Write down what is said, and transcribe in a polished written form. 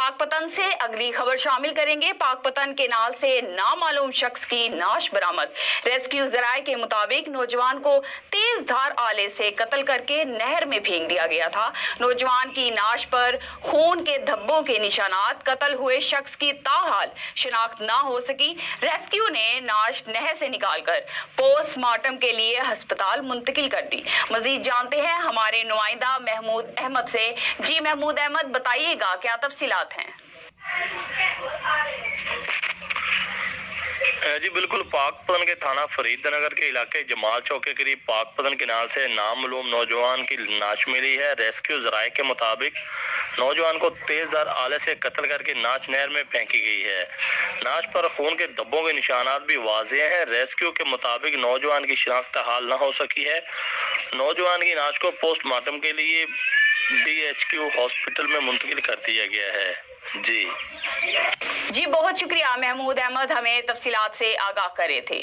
पाकपतन से अगली खबर शामिल करेंगे। पाकपतन केनाल से नामालूम शख्स की नाश बरामद। रेस्क्यू जराये के मुताबिक नौजवान को तेज धार आले से कत्ल करके नहर में फेंक दिया गया था। नौजवान की नाश पर खून के धब्बों के निशानात, कत्ल हुए शख्स की ताहाल शिनाख्त ना हो सकी। रेस्क्यू ने नाश नहर से निकालकर पोस्टमार्टम के लिए अस्पताल मुंतकिल कर दी। मजीद जानते हैं हमारे नुमाइंदा महमूद अहमद से। जी महमूद अहमद, बताइएगा क्या तफसीलात हैं? जी बिल्कुल, पाकपतन के थाना फरीदनगर के इलाके जमाल चौक के करीब पाकपतन केनाल से नामालूम नौजवान की नाश मिली है। रेस्क्यू जराये के मुताबिक नौजवान को तेजधार आले से कत्ल करके नाच नहर में फेंकी गई है। नाच पर खून के धब्बों के निशानात भी वाज़ेह हैं। रेस्क्यू के मुताबिक नौजवान की शिनाख्त हाल न हो सकी है। नौजवान की नाच को पोस्टमार्टम के लिए BHQ हॉस्पिटल में मुंतकिल कर दिया गया है। जी बहुत शुक्रिया महमूद अहमद, हमें तफसीलात से आगाह करे थे।